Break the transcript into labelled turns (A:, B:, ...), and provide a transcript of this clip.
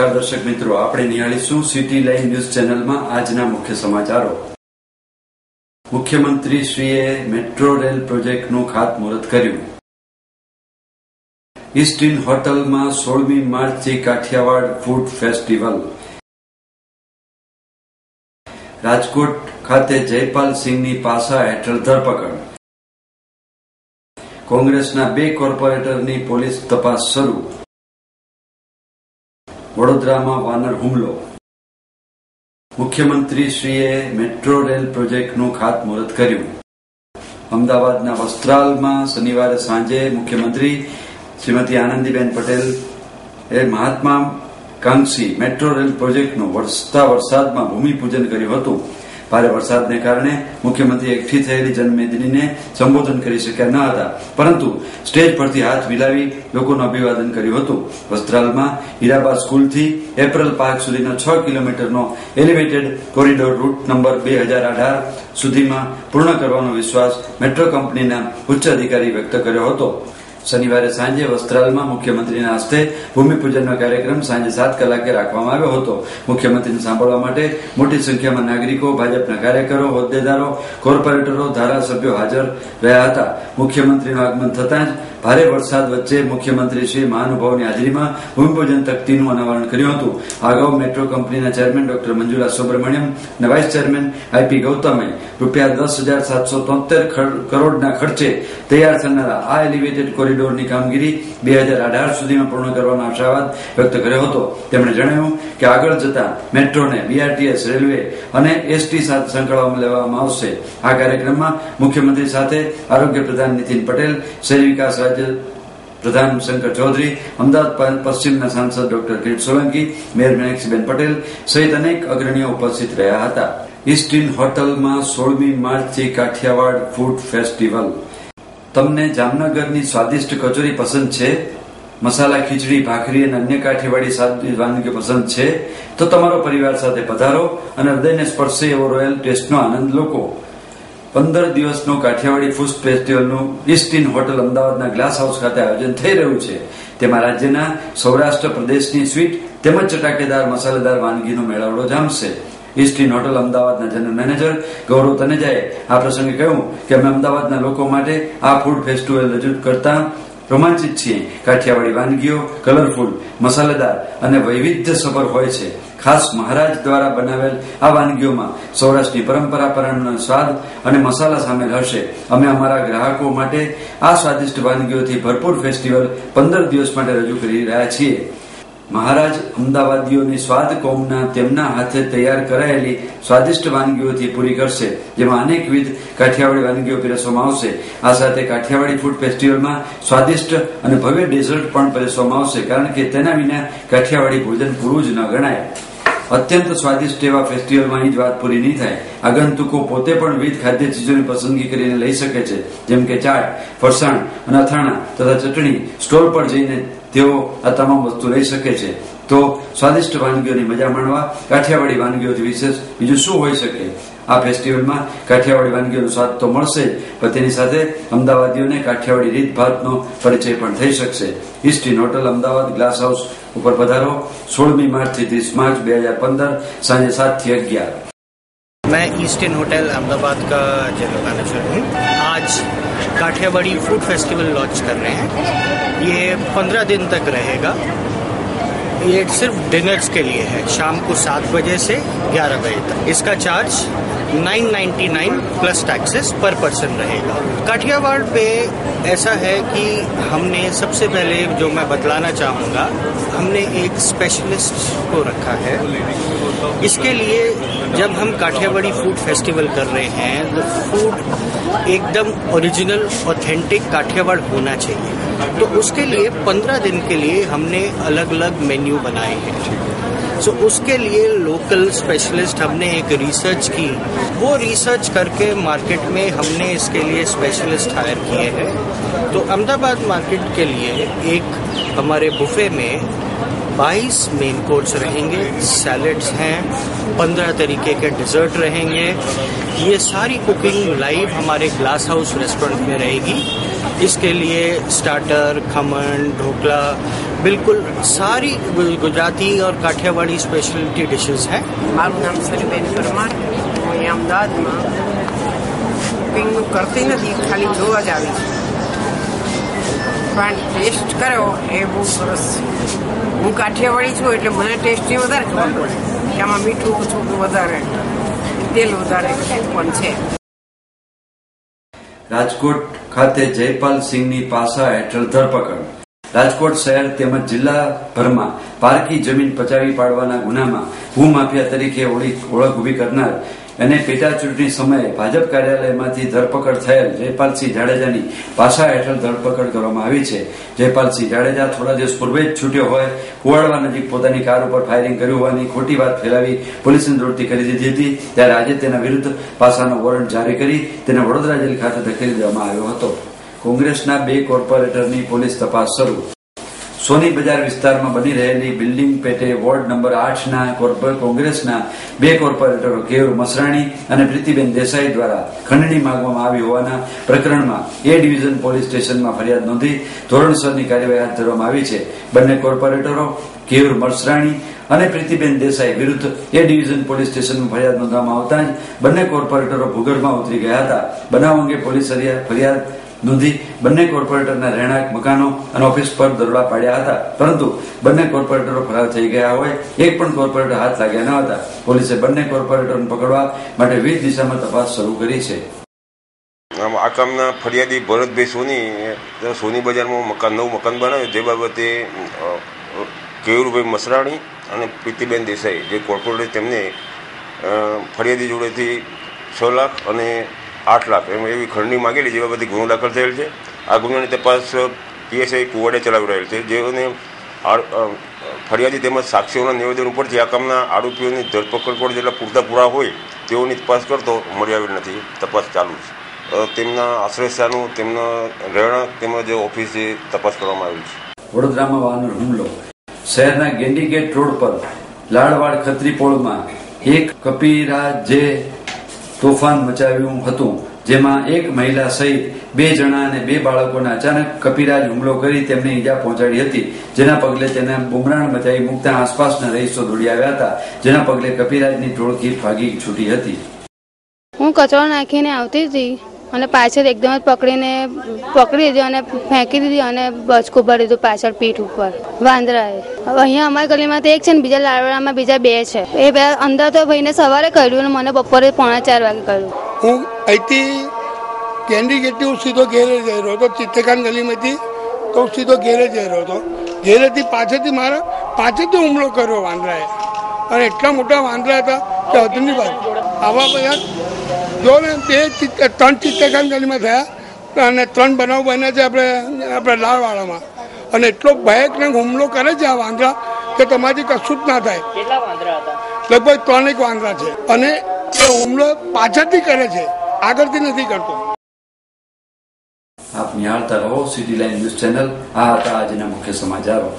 A: નમસ્કાર દર્શક મિત્રો, આપણે નિહાળીશું સિટી લાઈવ ન્યૂઝ ચેનલમાં આજના મુખ્ય સમાચારો. મુખ્યમંત્રીશ્રીએ મેટ્રો રેલ પ્રોજેક્ટનું ખાતમુહૂર્ત કર્યું. ઈસ્ટ ઇન હોટલમાં 16મી માર્ચથી કાઠિયાવાડ ફૂડ ફેસ્ટિવલ. રાજકોટ ખાતે જયપાલ સિંહની પાસા હેઠળ ધરપકડ. કોંગ્રેસના 2 કોર્પોરેટરની પોલીસ તપાસ શરૂ. વડોદરામાં વાનર હુમલો. મુખ્યમંત્રીશ્રીએ મેટ્રો રેલ પ્રોજેક્ટનું ખાતમુહૂર્ત કર્યું. અમદાવાદના વસ્ત્રાલમાં શનિવારે સાંજે મુખ્યમંત્રી શ્રીમતી આનંદીબેન પટેલ મહાત્મા કાંક્ષી મેટ્રો રેલ પ્રોજેક્ટનું વરસતા વરસાદમાં ભૂમિપૂજન કર્યું હતું. ભારે વરસાદને કારણે મુખ્યમંત્રી એકઠી થયેલી જનમેદનીને સંબોધન કરી શક્યા ન હતા, પરંતુ સ્ટેજ પરથી હાથ મિલાવી લોકોનું અભિવાદન કર્યું હતું. વસ્ત્રાલમાં હીરાબા સ્કૂલથી એપ્રલ પાર્ક સુધીનો 6 કિલોમીટરનો એલિવેટેડ કોરિડોર રૂટ નંબર 2018 સુધીમાં પૂર્ણ કરવાનો વિશ્વાસ મેટ્રો કંપનીના ઉચ્ચ અધિકારી વ્યક્ત કર્યો હતો. શનિવારે સાંજે વસ્ત્રાલમાં મુખ્યમંત્રીના હસ્તે ભૂમિપૂજનનો કાર્યક્રમ સાંજે 7 કલાકે રાખવામાં આવ્યો હતો. મુખ્યમંત્રીને સાંભળવા માટે મોટી સંખ્યામાં નાગરિકો, ભાજપના કાર્યકરો, હોદ્દેદારો, કોર્પોરેટરો, ધારાસભ્યો હાજર રહ્યા હતા. મુખ્યમંત્રીનું આગમન થતાં જ ભારે વરસાદ વચ્ચે મુખ્યમંત્રીશ્રીએ મહાનુભાવોની હાજરીમાં ભૂમિપૂજન તકતીનું અનાવરણ કર્યું હતું. અગાઉ મેટ્રો કંપનીના ચેરમેન ડોક્ટર મંજુલા સુબ્રમણ્યમ અને વાઇસ ચેરમેન આઈપી ગૌતમે ₹10,773 કરોડના ખર્ચે તૈયાર થનારા આ એલિવેટેડ કોરિડોરની કામગીરી 2018 સુધીમાં પૂર્ણ કરવાનો આશાવાદ વ્યક્ત કર્યો હતો. તેમણે જણાવ્યું કે આગળ જતા મેટ્રોને બીઆરટીએસ, રેલવે અને એસટી સાથે સંકળાવવામાં લેવામાં આવશે. આ કાર્યક્રમમાં મુખ્યમંત્રી સાથે આરોગ્ય પ્રધાન નીતિન પટેલ, શહેરી વિકાસ રાજ્ય પ્રધાન શંકર ચૌધરી, અમદાવાદ પશ્ચિમના સાંસદ ડોક્ટર કિરીટ સોલંકી, મેયર મીનાક્ષીબેન પટેલ સહિત અનેક અગ્રણીઓ ઉપસ્થિત રહ્યા હતા. ઈસ્ટ ઇન હોટલમાં 16મી માર્ચથી કાઠિયાવાડ ફૂડ ફેસ્ટિવલ. તમને જામનગરની સ્વાદિષ્ટ કચોરી પસંદ છે? મસાલા ખીચડી, ભાખરી અને અન્ય કાઠિયાવાડી સ્વાદિષ્ટ વાનગીઓ પસંદ છે? તો તમારો પરિવાર સાથે પધારો અને હૃદયને સ્પર્શે એવો રોયલ ટેસ્ટનો આનંદ લોકો. 15 દિવસનો કાઠિયાવાડી ફૂડ ફેસ્ટિવલનું ઈસ્ટ ઇન હોટલ અમદાવાદના ગ્લાસ હાઉસ ખાતે આયોજન થઈ રહ્યું છે. તેમાં રાજ્યના સૌરાષ્ટ્ર પ્રદેશની સ્વીટ તેમજ ચટાકેદાર મસાલેદાર વાનગીનો મેળાવડો જામશે. ઈસ્ટ ઇન હોટલ અમદાવાદના જનરલ મેનેજર ગૌરવ તનેજાએ આ પ્રસંગે કહ્યું કે અમે અમદાવાદના લોકો માટે આ ફૂડ ફેસ્ટિવલ રજૂ કરતા રોમાંચિત છીએ. કાઠિયાવાડી વાનગીઓ કલરફુલ, મસાલેદાર અને વૈવિધ્યસભર હોય છે. ખાસ મહારાજ દ્વારા બનાવેલ આ વાનગીઓમાં સૌરાષ્ટ્રની પરંપરાનો સ્વાદ અને મસાલા સામેલ હશે. અમે અમારા ગ્રાહકો માટે આ સ્વાદિષ્ટ વાનગીઓથી ભરપૂર ફેસ્ટિવલ 15 દિવસ માટે રજૂ કરી રહ્યા છીએ. મહારાજ અમદાવાદીઓની સ્વાદ કોમના તેમના હાથે તૈયાર કરાયેલી સ્વાદિષ્ટ વાનગીઓથી પૂરી કરશે, જેમાં અનેકવિધ કાઠિયાવાડી વાનગીઓ પીરસવામાં આવશે. આ સાથે કાઠિયાવાડી ફૂડ ફેસ્ટિવલમાં સ્વાદિષ્ટ અને ભવ્ય ડેઝર્ટ પણ પીરસવામાં આવશે, કારણ કે તેના વિના કાઠિયાવાડી ભોજન પૂરું જ ન ગણાય. અત્યંત સ્વાદિષ્ટ એવા ફેસ્ટિવલમાં જ વાત પૂરી નહીં થાય. આગંતુકો પોતે પણ વિવિધ ખાદ્ય ચીજોની પસંદગી કરીને લઈ શકે છે, જેમ કે ચાટ, ફરસાણ અને અથાણા તથા ચટણી. સ્ટોલ પર જઈને તેઓ આ તમામ વસ્તુ લઈ શકે છે. તો સ્વાદિષ્ટ વાનગીઓની મજા માણવા કાઠિયાવાડી વાનગીઓથી વિશેષ બીજું શું હોઈ શકે? આ ફેસ્ટિવલમાં કાઠિયાવાડી વાનગીઓનો સ્વાદ તો મળશે, પણ તેની સાથે અમદાવાદીઓને કાઠિયાવાડી રીતભાતનો પરિચય પણ થઈ શકશે. East Inn hotel Ahmedabad glass house ઉપર પધારો. 16મી માર્ચથી 30 मार्च 2015 સાંજે 7 થી 11.
B: मैं ईस्ट इन होटल अहमदाबाद का जनरल मैनेजर हूँ. आज काठियावाड़ी फूड फेस्टिवल लॉन्च कर रहे हैं. ये 15 दिन तक रहेगा. ये सिर्फ डिनर्स के लिए है, शाम को 7 बजे से 11 बजे तक. इसका चार्ज 999 प्लस टैक्सेस पर पर्सन रहेगा. काठियावाड़ पे ऐसा है कि हमने सबसे पहले जो मैं बतलाना चाहूँगा, हमने एक स्पेशलिस्ट को रखा है. इसके लिए जब हम काठियावाड़ी फूड फेस्टिवल कर रहे हैं तो फूड एकदम ओरिजिनल ऑथेंटिक काठियावाड़ होना चाहिए. तो उसके लिए 15 दिन के लिए हमने अलग अलग मेन्यू बनाए हैं. सो उसके लिए लोकल स्पेशलिस्ट हमने एक रिसर्च की. वो रिसर्च करके मार्केट में हमने इसके लिए स्पेशलिस्ट हायर किए हैं. तो अहमदाबाद मार्केट के लिए एक हमारे बुफे में 22 मेन कोर्स रहेंगे, सैलेड्स हैं, 15 तरीके के डिजर्ट रहेंगे। ये सारी कुकिंग लाइव हमारे ग्लास हाउस रेस्टोरेंट में रहेगी। इसके लिए स्टार्टर, खमन, ढोकला, बिल्कुल सारी गुजराती और काठियावाड़ी स्पेशलिटी डिशेस हैं।
C: મારું નામ સરીબેન પરમાર, હું અહીંયા અમદાવાદમાં કુકિંગનું કરતી નથી, ખાલી જોવા જ આવી છું, પણ ટેસ્ટ કર્યો એ બહુ સરસ છે। હું કાઠિયાવાડી છું એટલે મને ટેસ્ટની વધારે ખબર પડે કે આમાં મીઠું ઓછું કે વધારે, તેલ વધારે પણ છે।
A: રાજકોટ ખાતે જયપાલ સિંહની પાસા હેઠળ ધરપકડ। રાજકોટ શહેર તેમજ જિલ્લાભરમાં પારકી જમીન પચાવી પાડવાના ગુનામાં ભૂમાફિયા તરીકે ઓળખ ઉભી કરનાર અને પેટા ચૂંટણી સમયે ભાજપ કાર્યાલયમાંથી ધરપકડ થયેલ જયપાલસિંહ જાડેજાની પાસા હેઠળ ધરપકડ કરવામાં આવી છે। જયપાલસિંહ જાડેજા થોડા દિવસ પૂર્વે જ છૂટ્યો હોય કુવાડવા નજીક પોતાની કાર ઉપર ફાયરિંગ કર્યું હોવાની ખોટી વાત ફેલાવી પોલીસને દોડતી કરી દીધી હતી, ત્યારે આજે તેના વિરુદ્ધ પાસાનો વોરંટ જારી કરી તેને વડોદરા જેલ ખાતે ધકેલી દેવામાં આવ્યો હતો। કોંગ્રેસના 2 કોર્પોરેટરની પોલીસ તપાસ શરૂ। સોની બજાર વિસ્તારમાં બની રહેલી બિલ્ડિંગ પેટે વોર્ડ નંબર 8ના કોંગ્રેસના 2 કોર્પોરેટરો કેયુર મસરાણી અને પ્રીતિબેન દેસાઈ દ્વારા ખંડણી માંગવામાં આવી હોવાના પ્રકરણમાં એ ડિવિઝન પોલીસ સ્ટેશનમાં ફરિયાદ નોંધી ધોરણસરની કાર્યવાહી હાથ ધરવામાં આવી છે। બંને કોર્પોરેટરો કેયુર મસરાણી અને પ્રીતિબેન દેસાઈ વિરુદ્ધ એ ડિવિઝન પોલીસ સ્ટેશનમાં ફરિયાદ નોંધવામાં આવતા જ બંને કોર્પોરેટરો ભૂગર્ભમાં ઉતરી ગયા હતા। બનાવ અંગે પોલીસ ફરિયાદ નોંધી બંને કોર્પોરેટરના રહેણાંક મકાનો અને ઓફિસ પર દરોડા પાડ્યા હતા, પરંતુ બંને કોર્પોરેટરો ફરાર થઈ ગયા હોય એક પણ કોર્પોરેટર હાથ લાગ્યા ન હતા। પોલીસે બંને કોર્પોરેટરોને પકડવા માટે વિવિધ દિશામાં તપાસ શરૂ કરી છે।
D: આ કામના ફરિયાદી ભરતભાઈ સોની બજારમાં નવું મકાન બનાવ્યું, જે બાબતે કેયુરભાઈ મસરાણી અને પ્રીતિબેન દેસાઈ જે કોર્પોરેટર તેમને ફરિયાદી જોડેથી 6 લાખ અને 8 લાખ એવી ખંડણી માંગેલી, જેવા બધી ગુનો દાખલ થયેલ છે। આ ગુનાની તપાસ પીએસઆઈ કુવાડે ચલાવી રહેલ છે, જેઓને ફરિયાદી તેમજ સાક્ષીઓના નિવેદન ઉપરથી આ કામના આરોપીઓની ધરપકડ પર જેટલા પૂરતા પુરાવા હોય તેઓની તપાસ કરતો મળી આવેલ નથી। તપાસ ચાલુ છે। તેમના આશ્રયસ્થાનો, તેમના રહેણાંક તેમજ ઓફિસે તપાસ કરવામાં આવેલ છે।
A: વડોદરામાં વાનર હુમલો। શહેરના ગેન્ડીગેટ રોડ પર લાડવાડ ખત્રીપોળમાં એક કપીરાજે તોફાન મચાવ્યું હતું, જેમાં એક મહિલા સહિત 2 જણા અને 2 બાળકોને અચાનક કપીરાજ હુમલો કરી તેમને ઈજા પહોંચાડી હતી, જેના પગલે તેને બુમરાણ મચાવી મૂકતા આસપાસના રહીશો દોડી આવ્યા હતા, જેના પગલે કપીરાજની ટોળકી ભાગી છૂટી હતી।
E: હું કચરો નાખીને આવતી હતી અને પાછળ એકદમ જ પકડી દીધી અને ફેંકી દીધી અને બચકું ભરી દીધું પાછળ પીઠ ઉપર વાંદરાએ। હવે અહીંયા અમારી ગલીમાં તો એક છે ને બીજા લાડવાડામાં બીજા 2 છે। એ બે અંદર તો ભાઈને સવારે કર્યું અને મને બપોરે 3:45 વાગે કર્યું।
F: હું અહીંથી કેન્ડી ગેટથી હું સીધો ઘેરે જઈ રહ્યો હતો, ચિત્તકાન ગલીમાંથી તો સીધો ઘેરે જઈ રહ્યો હતો। ઘેરેથી પાછળથી હુમલો કર્યો વાંદરાએ, અને એટલા મોટા વાંદરા હતા કે હદની વાત। આવા બધા જો ને 3 ચિત્તકાન ગલીમાં થયા અને 3 બનાવ બન્યા છે આપણે લાલવાડામાં, અને એટલો ભયાનક હુમલો કરે છે આ વાંદરા કે તમારાથી કશું જ ના થાય।
B: કેટલા વાંદરા હતા?
F: લગભગ 3 વાંદરા છે, અને એ હુમલો પાછળથી કરે છે, આગળથી નથી કરતો।
A: આપ નિહાળતા રહો સિટી લાઈન ન્યૂઝ ચેનલ। આ હતા આજના મુખ્ય સમાચારો।